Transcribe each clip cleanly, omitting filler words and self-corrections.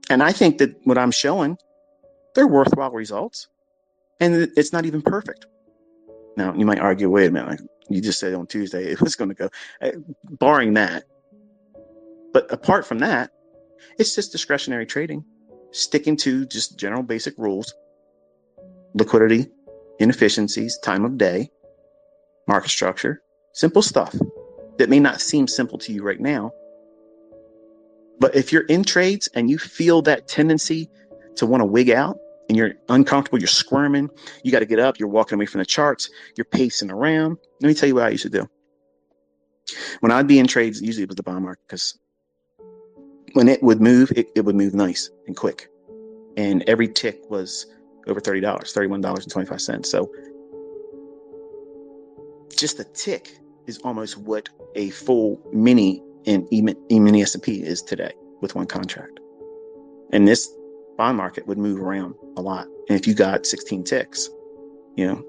And I think that what I'm showing, they're worthwhile results. And it's not even perfect. Now, you might argue, wait a minute, like you just said on Tuesday it was going to go, barring that. But apart from that, it's just discretionary trading, sticking to just general basic rules, liquidity, inefficiencies, time of day, market structure, simple stuff that may not seem simple to you right now. But if you're in trades and you feel that tendency to want to wig out and you're uncomfortable, you're squirming, you got to get up, you're walking away from the charts, you're pacing around. Let me tell you what I used to do. When I'd be in trades, usually it was the bond market, because when it would move, it would move nice and quick. And every tick was over $30, $31.25. So just a tick is almost what a full mini in mini S&P is today with one contract. And this bond market would move around a lot. And if you got 16 ticks, you're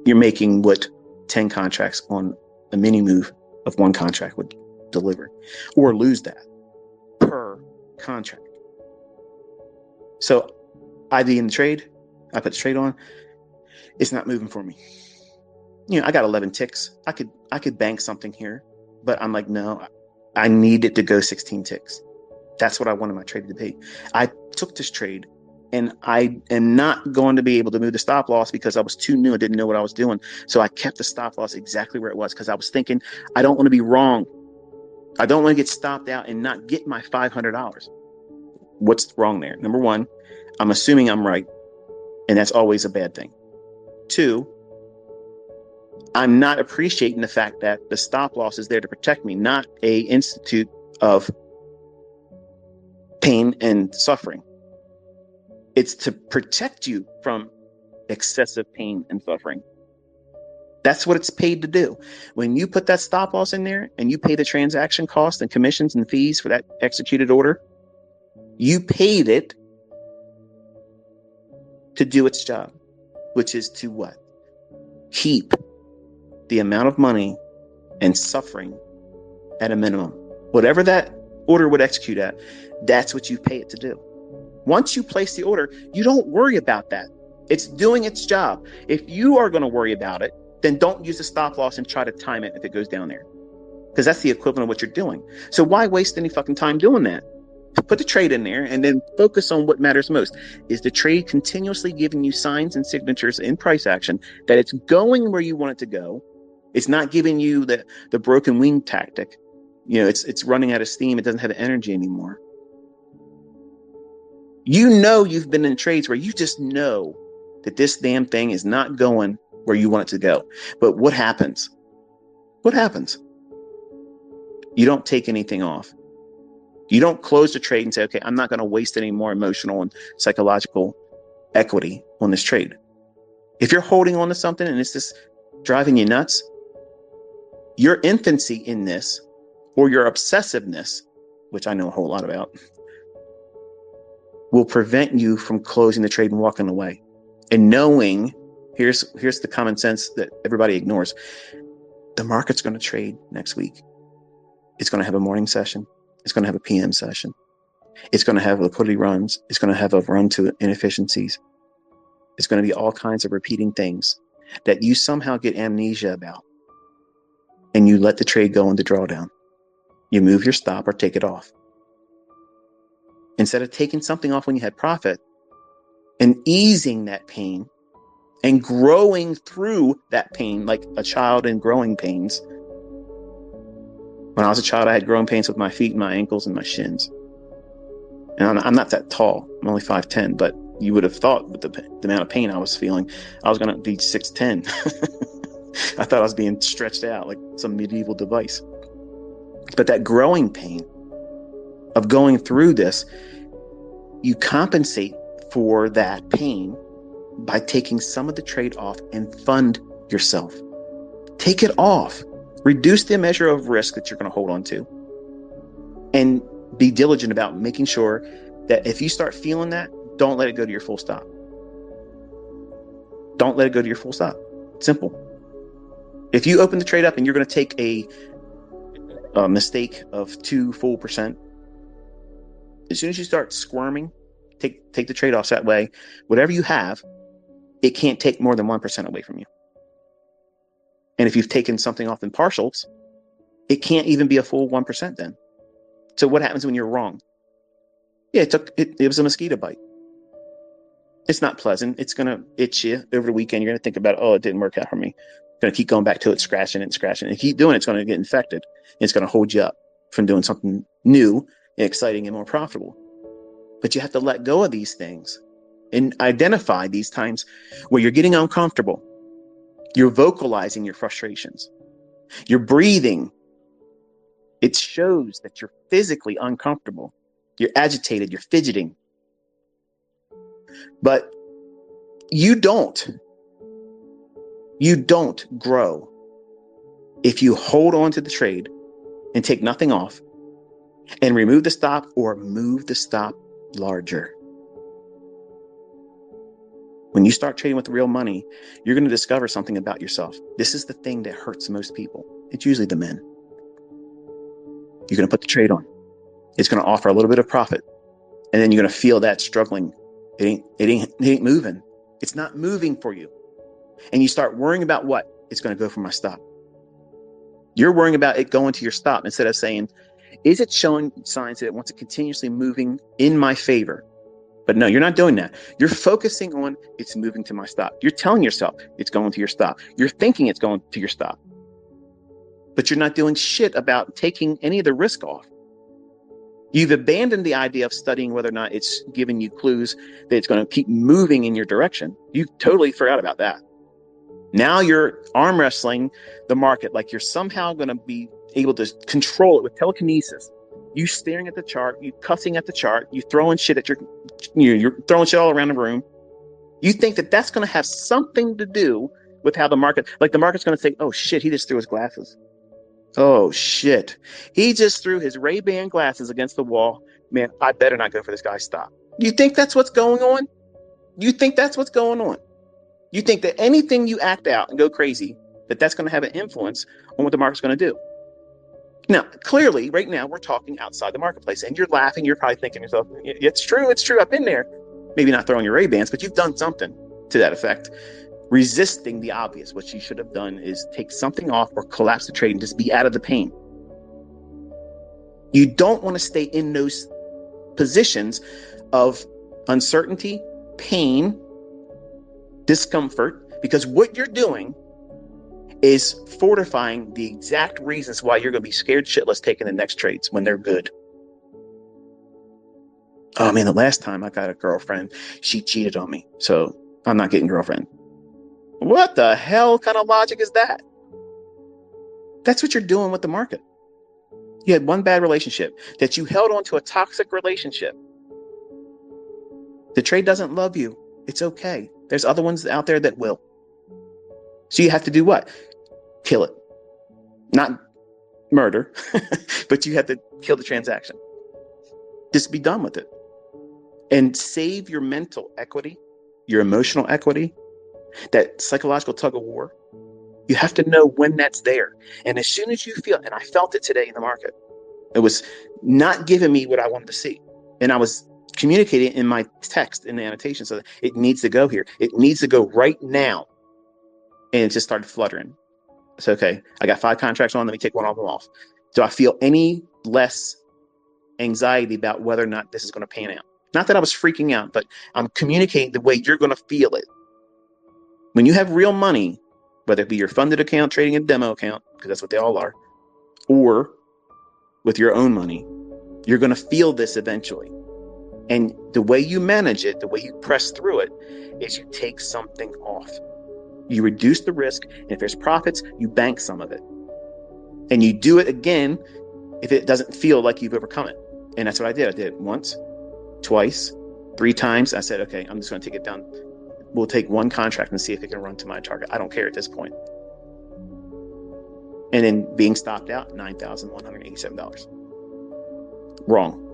making what 10 contracts on a mini move of one contract would deliver, or lose that per contract. So I'd be in the trade. I put the trade on. It's not moving for me. I got 11 ticks. I could bank something here, but I'm like, no, I need it to go 16 ticks. That's what I wanted my trade to be. I took this trade, and I am not going to be able to move the stop loss because I was too new. I didn't know what I was doing. So I kept the stop loss exactly where it was, because I was thinking, I don't want to be wrong. I don't want to get stopped out and not get my $500. What's wrong there? Number one, I'm assuming I'm right, and that's always a bad thing. Two, I'm not appreciating the fact that the stop loss is there to protect me, not a institute of pain and suffering. It's to protect you from excessive pain and suffering. That's what it's paid to do. When you put that stop loss in there and you pay the transaction cost and commissions and fees for that executed order, you paid it to do its job, which is to what? Keep the amount of money and suffering at a minimum. Whatever that order would execute at, that's what you pay it to do. Once you place the order, you don't worry about that. It's doing its job. If you are going to worry about it, then don't use the stop loss and try to time it if it goes down there, because that's the equivalent of what you're doing. So why waste any fucking time doing that? Put the trade in there and then focus on what matters most. Is the trade continuously giving you signs and signatures in price action that it's going where you want it to go? It's not giving you the broken wing tactic. It's running out of steam. It doesn't have energy anymore. You've been in trades where you just know that this damn thing is not going where you want it to go. But what happens? What happens? You don't take anything off. You don't close the trade and say, okay, I'm not going to waste any more emotional and psychological equity on this trade. If you're holding on to something and it's just driving you nuts, your infancy in this, or your obsessiveness, which I know a whole lot about, will prevent you from closing the trade and walking away. And knowing, here's the common sense that everybody ignores. The market's going to trade next week. It's going to have a morning session. It's going to have a PM session. It's going to have liquidity runs. It's going to have a run to inefficiencies. It's going to be all kinds of repeating things that you somehow get amnesia about. And you let the trade go into drawdown. You move your stop or take it off. Instead of taking something off when you had profit and easing that pain and growing through that pain like a child in growing pains. When I was a child, I had growing pains with my feet and my ankles and my shins. And I'm not that tall. I'm only 5'10", but you would have thought with the amount of pain I was feeling, I was going to be 6'10". I thought I was being stretched out like some medieval device. But that growing pain of going through this, you compensate for that pain by taking some of the trade off and fund yourself. Take it off. Reduce the measure of risk that you're going to hold on to. And be diligent about making sure that if you start feeling that, don't let it go to your full stop. Don't let it go to your full stop. Simple. If you open the trade up and you're going to take a mistake of 2% as soon as you start squirming, take the trade-offs that way, whatever you have, it can't take more than 1% away from you. And if you've taken something off in partials, it can't even be a full 1% then. So what happens when you're wrong? Yeah, it was a mosquito bite. It's not pleasant. It's going to itch you over the weekend. You're going to think about, oh, it didn't work out for me. Going to keep going back to it, scratching it and scratching it. If you keep doing it, it's going to get infected. It's going to hold you up from doing something new, exciting, and more profitable. But you have to let go of these things and identify these times where you're getting uncomfortable. You're vocalizing your frustrations. You're breathing. It shows that you're physically uncomfortable. You're agitated. You're fidgeting. But you don't grow if you hold on to the trade and take nothing off and remove the stop or move the stop larger. When you start trading with real money, you're going to discover something about yourself. This is the thing that hurts most people. It's usually the men. You're going to put the trade on. It's going to offer a little bit of profit. And then you're going to feel that struggling. It ain't moving. It's not moving for you. And you start worrying about what? It's going to go for my stop. You're worrying about it going to your stop instead of saying, is it showing signs that it wants to continuously moving in my favor? But no, you're not doing that. You're focusing on it's moving to my stop. You're telling yourself it's going to your stop. You're thinking it's going to your stop. But you're not doing shit about taking any of the risk off. You've abandoned the idea of studying whether or not it's giving you clues that it's going to keep moving in your direction. You totally forgot about that. Now you're arm wrestling the market like you're somehow going to be able to control it with telekinesis. You staring at the chart, you cussing at the chart, you throwing shit at you're throwing shit all around the room. You think that that's going to have something to do with how the market's going to say, oh shit, he just threw his glasses. Oh shit, he just threw his Ray-Ban glasses against the wall. Man, I better not go for this guy's stop. You think that's what's going on? You think that's what's going on? You think that anything you act out and go crazy, that's going to have an influence on what the market's going to do. Now, clearly, right now, we're talking outside the marketplace, and you're laughing. You're probably thinking to yourself, it's true. I've been there. Maybe not throwing your Ray-Bans, but you've done something to that effect. Resisting the obvious. What you should have done is take something off or collapse the trade and just be out of the pain. You don't want to stay in those positions of uncertainty, pain, discomfort, because what you're doing is fortifying the exact reasons why you're going to be scared shitless taking the next trades when they're good. Oh man, the last time I got a girlfriend, she cheated on me, so I'm not getting girlfriend. What the hell kind of logic is that? That's what you're doing with the market. You had one bad relationship that you held on to a toxic relationship. The trade doesn't love you. It's okay. There's other ones out there that will. So you have to do what? Kill it. Not murder, but you have to kill the transaction. Just be done with it. And save your mental equity, your emotional equity, that psychological tug of war. You have to know when that's there. And as soon as you feel, and I felt it today in the market, it was not giving me what I wanted to see. And I was communicating in my text in the annotation so that it needs to go here. It needs to go right now. And it just started fluttering. It's okay. I got 5 contracts on. Let me take one of them off. Do I feel any less anxiety about whether or not this is going to pan out? Not that I was freaking out, but I'm communicating the way you're going to feel it. When you have real money, whether it be your funded account, trading a demo account, because that's what they all are, or with your own money, you're going to feel this eventually. And the way you manage it, the way you press through it, is you take something off. You reduce the risk, and if there's profits, you bank some of it. And you do it again if it doesn't feel like you've overcome it. And that's what I did. I did it once, twice, 3 times. I said, okay, I'm just going to take it down. We'll take one contract and see if it can run to my target. I don't care at this point. And then being stopped out, $9,187. Wrong.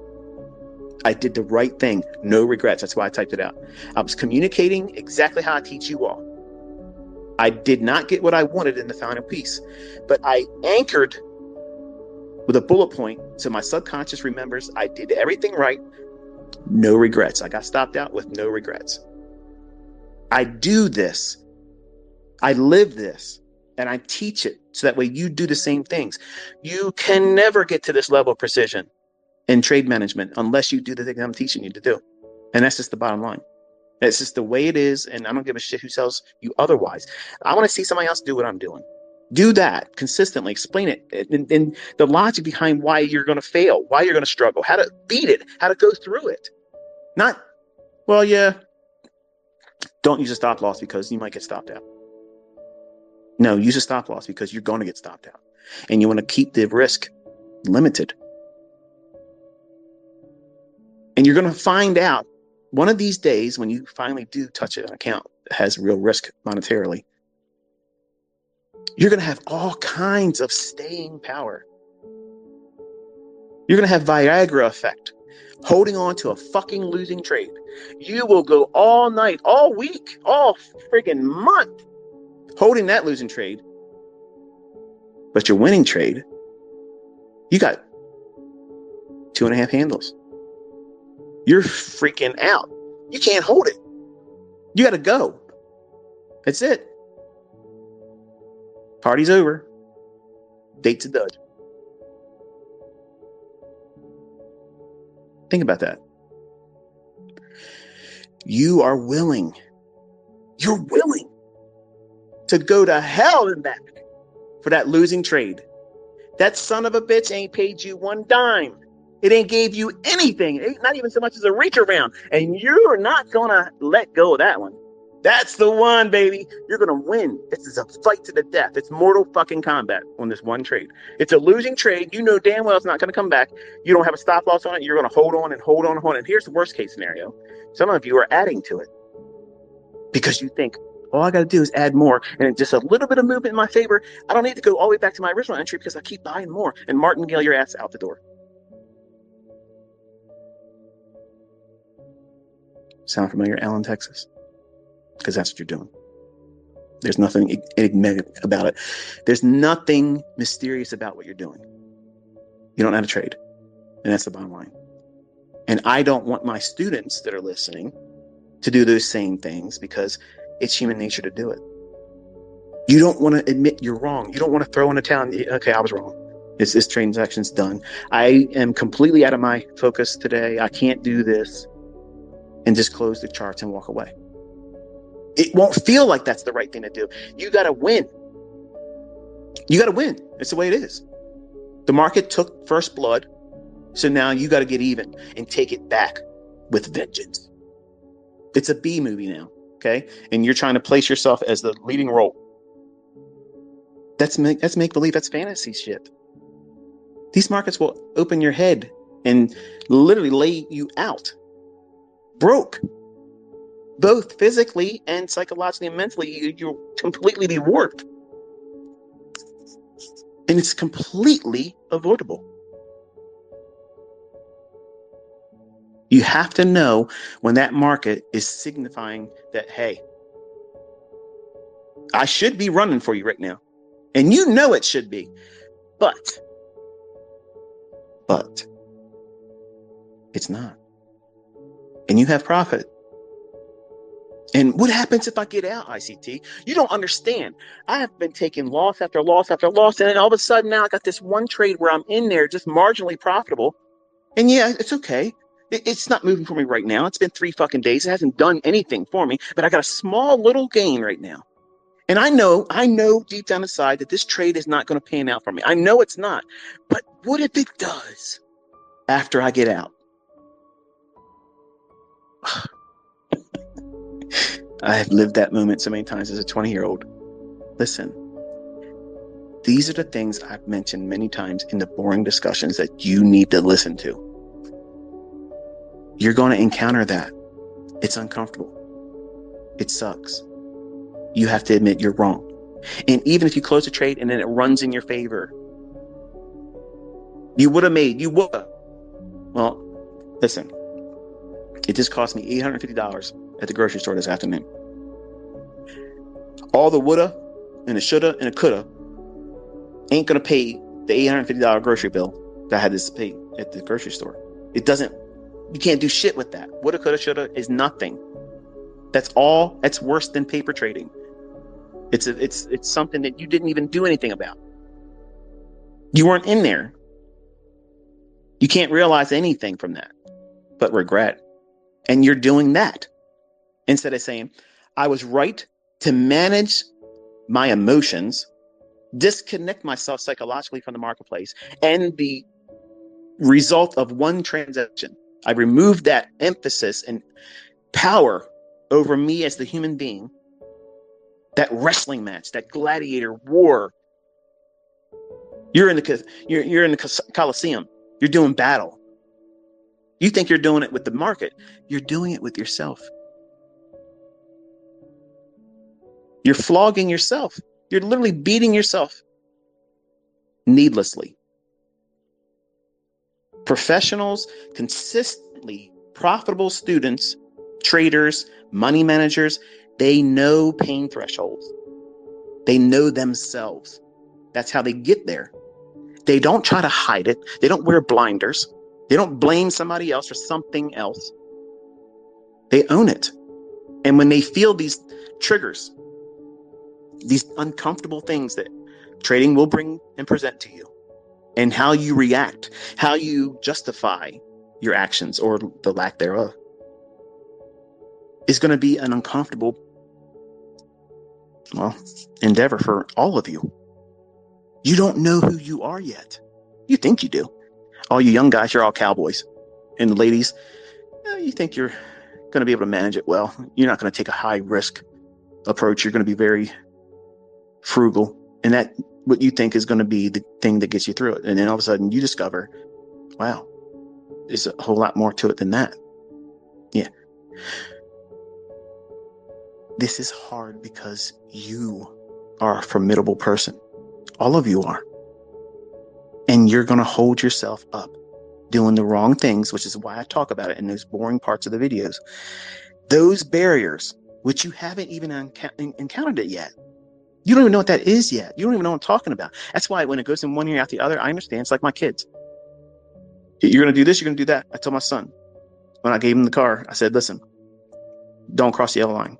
I did the right thing. No regrets. That's why I typed it out. I was communicating exactly how I teach you all. I did not get what I wanted in the final piece, but I anchored with a bullet point so my subconscious remembers I did everything right. No regrets. I got stopped out with no regrets. I do this. I live this. And I teach it so that way you do the same things. You can never get to this level of precision in trade management unless you do the thing I'm teaching you to do. And that's just the bottom line. That's just the way it is. And I don't give a shit who tells you otherwise. I want to see somebody else do what I'm doing. Do that consistently. Explain it. And the logic behind why you're going to fail, why you're going to struggle, how to beat it, how to go through it. Not, well, yeah, don't use a stop loss because you might get stopped out. No, use a stop loss because you're going to get stopped out. And you want to keep the risk limited. And you're going to find out one of these days when you finally do touch an account that has real risk monetarily, you're going to have all kinds of staying power. You're going to have Viagra effect, holding on to a fucking losing trade. You will go all night, all week, all friggin' month holding that losing trade. But your winning trade, you got 2.5 handles. You're freaking out. You can't hold it. You got to go. That's it. Party's over. Date's a dud. Think about that. You are willing. You're willing to go to hell and back for that losing trade. That son of a bitch ain't paid you one dime. It ain't gave you anything. It ain't not even so much as a reach around. And you're not going to let go of that one. That's the one, baby. You're going to win. This is a fight to the death. It's mortal fucking combat on this one trade. It's a losing trade. You know damn well it's not going to come back. You don't have a stop loss on it. You're going to hold on and hold on and hold on. And here's the worst case scenario. Some of you are adding to it because you think, all I got to do is add more and just a little bit of movement in my favor. I don't need to go all the way back to my original entry because I keep buying more and martingale your ass out the door. Sound familiar, Allen, Texas? Because that's what you're doing. There's nothing enigmatic about it. There's nothing mysterious about what you're doing. You don't know how to trade. And that's the bottom line. And I don't want my students that are listening to do those same things because it's human nature to do it. You don't want to admit you're wrong. You don't want to throw in a towel. Okay, I was wrong. This transaction's done. I am completely out of my focus today. I can't do this. And just close the charts and walk away. It won't feel like that's the right thing to do. You got to win. You got to win. It's the way it is. The market took first blood. So now you got to get even and take it back with vengeance. It's a B movie now. Okay. And you're trying to place yourself as the leading role. That's make believe. That's fantasy shit. These markets will open your head and literally lay you out. Broke, both physically and psychologically and mentally. You'll completely be warped, and it's completely avoidable. You have to know when that market is signifying that, hey, I should be running for you right now, and you know it should be, but it's not, and you have profit. And what happens if I get out, ICT? You don't understand. I have been taking loss after loss after loss. And then all of a sudden now I got this one trade where I'm in there just marginally profitable. And yeah, it's okay. It's not moving for me right now. It's been 3 fucking days. It hasn't done anything for me. But I got a small little gain right now. And I know deep down inside that this trade is not going to pan out for me. I know it's not. But what if it does after I get out? I have lived that moment so many times as a 20-year-old. Listen, these are the things I've mentioned many times in the boring discussions that you need to listen to. You're going to encounter that. It's uncomfortable. It sucks. You have to admit you're wrong. And even if you close a trade and then it runs in your favor, you would have. Well, listen, it just cost me $850 at the grocery store this afternoon. All the woulda and the shoulda and the coulda ain't gonna pay the $850 grocery bill that I had to pay at the grocery store. It doesn't You can't do shit with that. Woulda, coulda, shoulda is nothing. That's all. That's worse than paper trading. It's something that you didn't even do anything about. You weren't in there. You can't realize anything from that but regret. And you're doing that instead of saying, I was right to manage my emotions, disconnect myself psychologically from the marketplace, and the result of one transaction, I removed that emphasis and power over me as the human being, that wrestling match, that gladiator war. You're in the Coliseum. You're doing battle. You think you're doing it with the market. You're doing it with yourself. You're flogging yourself. You're literally beating yourself needlessly. Professionals, consistently profitable students, traders, money managers, they know pain thresholds. They know themselves. That's how they get there. They don't try to hide it. They don't wear blinders. They don't blame somebody else or something else. They own it. And when they feel these triggers, these uncomfortable things that trading will bring and present to you, and how you react, how you justify your actions or the lack thereof, is going to be an uncomfortable, endeavor for all of you. You don't know who you are yet. You think you do. All you young guys, you're all cowboys. And the ladies, you think you're going to be able to manage it well. You're not going to take a high risk approach. You're going to be very frugal. And that what you think is going to be the thing that gets you through it. And then all of a sudden you discover, wow, there's a whole lot more to it than that. Yeah. This is hard because you are a formidable person. All of you are. And you're going to hold yourself up doing the wrong things, which is why I talk about it in those boring parts of the videos. Those barriers, which you haven't even encountered it yet. You don't even know what that is yet. You don't even know what I'm talking about. That's why when it goes in one ear out the other, I understand. It's like my kids. You're going to do this, you're going to do that. I told my son when I gave him the car, I said, listen, don't cross the yellow line.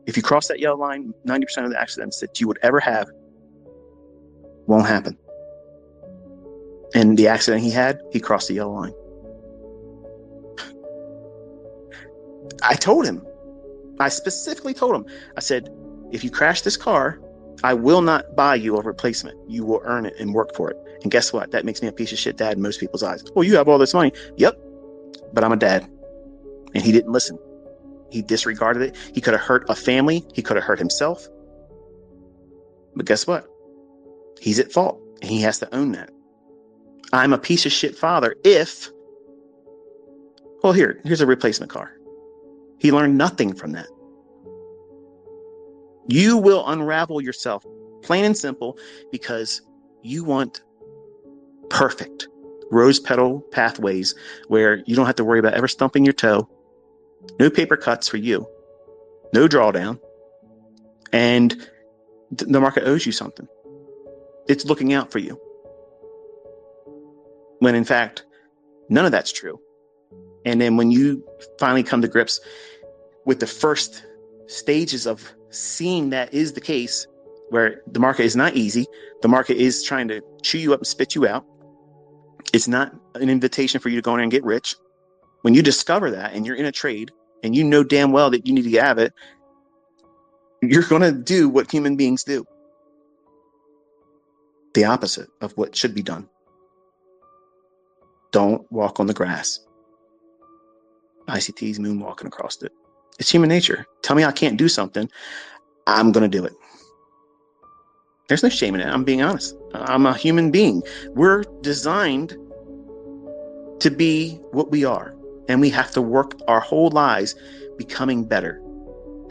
If you cross that yellow line, 90% of the accidents that you would ever have won't happen. And the accident he had, he crossed the yellow line. I told him, I specifically told him, I said, if you crash this car, I will not buy you a replacement. You will earn it and work for it. And guess what? That makes me a piece of shit dad in most people's eyes. Well, you have all this money. Yep. But I'm a dad. And he didn't listen. He disregarded it. He could have hurt a family. He could have hurt himself. But guess what? He's at fault. And he has to own that. I'm a piece of shit father if, well, here's a replacement car. He learned nothing from that. You will unravel yourself, plain and simple, because you want perfect rose petal pathways where you don't have to worry about ever stumping your toe, no paper cuts for you, no drawdown, and the market owes you something. It's looking out for you. When in fact, none of that's true. And then when you finally come to grips with the first stages of seeing that is the case, where the market is not easy, the market is trying to chew you up and spit you out. It's not an invitation for you to go in and get rich. When you discover that and you're in a trade and you know damn well that you need to get out of it, you're going to do what human beings do. The opposite of what should be done. Don't walk on the grass. ICT's moonwalking across it. It's human nature. Tell me I can't do something, I'm going to do it. There's no shame in it. I'm being honest. I'm a human being. We're designed to be what we are. And we have to work our whole lives becoming better.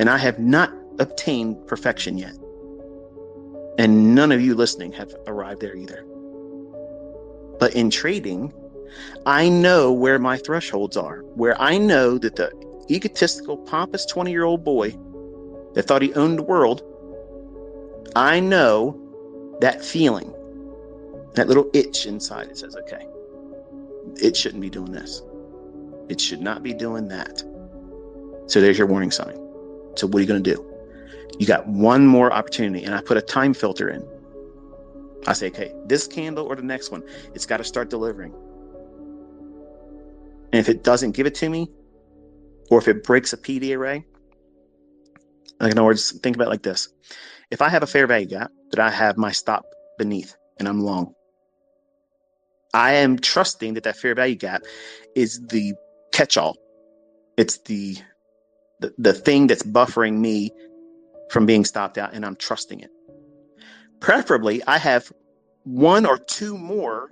And I have not obtained perfection yet. And none of you listening have arrived there either. But in trading, I know where my thresholds are, where I know that the egotistical, pompous 20-year-old boy that thought he owned the world, I know that feeling, that little itch inside that says, okay, it shouldn't be doing this. It should not be doing that. So there's your warning sign. So what are you going to do? You got one more opportunity, and I put a time filter in. I say, okay, this candle or the next one, it's got to start delivering. And if it doesn't give it to me, or if it breaks a PD array, like in other words, think about it like this. If I have a fair value gap that I have my stop beneath and I'm long, I am trusting that that fair value gap is the catch-all. It's the thing that's buffering me from being stopped out, and I'm trusting it. Preferably, I have one or two more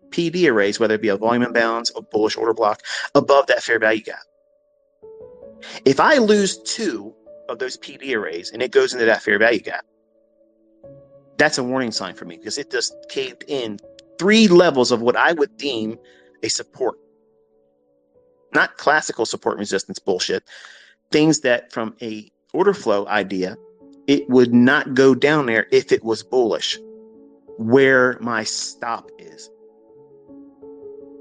PD arrays, whether it be a volume imbalance, a bullish order block, above that fair value gap. If I lose two of those PD arrays and it goes into that fair value gap, that's a warning sign for me, because it just caved in 3 levels of what I would deem a support. Not classical support resistance bullshit. Things that from a order flow idea, it would not go down there if it was bullish, where my stop is.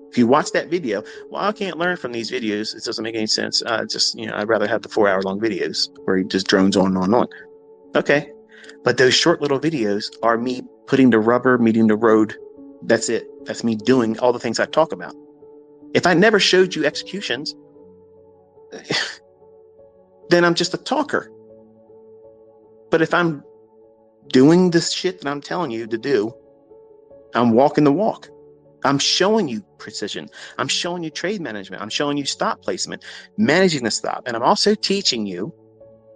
If you watch that video, well, I can't learn from these videos. It doesn't make any sense. I'd rather have the 4-hour-long videos where he just drones on and on and on. Okay. But those short little videos are me putting the rubber, meeting the road. That's it. That's me doing all the things I talk about. If I never showed you executions, then I'm just a talker. But if I'm doing this shit that I'm telling you to do, I'm walking the walk. I'm showing you precision. I'm showing you trade management. I'm showing you stop placement, managing the stop. And I'm also teaching you,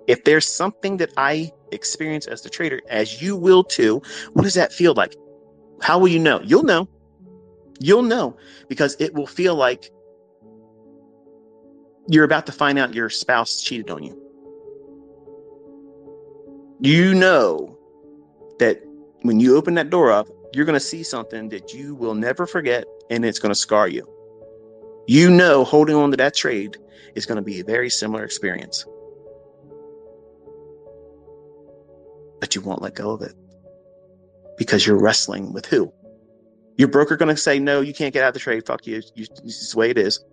if there's something that I experience as the trader, as you will too, what does that feel like? How will you know? You'll know. You'll know, because it will feel like you're about to find out your spouse cheated on you. You know that when you open that door up, you're going to see something that you will never forget, and it's going to scar you. You know, holding on to that trade is going to be a very similar experience. But you won't let go of it, because you're wrestling with who? Your broker going to say, no, you can't get out of the trade. Fuck you. This is the way it is.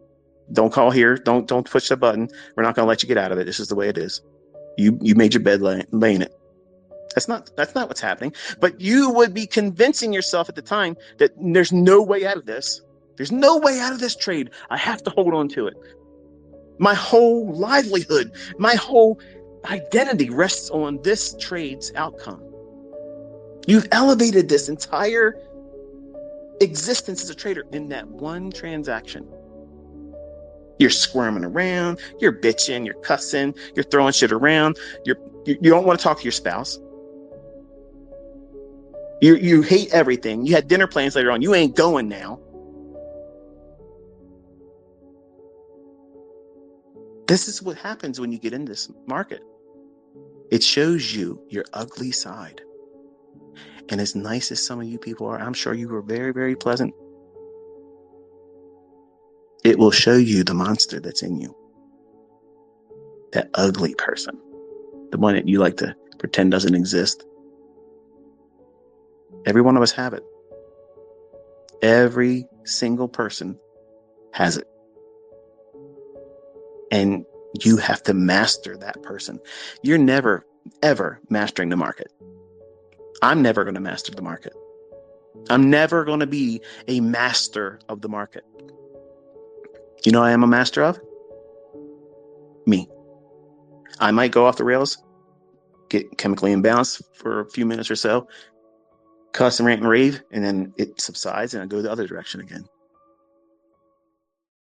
Don't call here. Don't push the button. We're not going to let you get out of it. This is the way it is. You made your bed laying it. That's not what's happening. But you would be convincing yourself at the time that there's no way out of this. There's no way out of this trade. I have to hold on to it. My whole livelihood, my whole identity rests on this trade's outcome. You've elevated this entire existence as a trader in that one transaction. You're squirming around, you're bitching, you're cussing, you're throwing shit around, you don't want to talk to your spouse. You hate everything. You had dinner plans later on. You ain't going now. This is what happens when you get in this market. It shows you your ugly side. And as nice as some of you people are, I'm sure you were very, very pleasant. It will show you the monster that's in you. That ugly person. The one that you like to pretend doesn't exist. Every one of us have it. Every single person has it. And you have to master that person. You're never, ever mastering the market. I'm never going to master the market. I'm never going to be a master of the market. You know what I am a master of? Me. I might go off the rails, get chemically imbalanced for a few minutes or so, cuss and rant and rave, and then it subsides and I go the other direction again.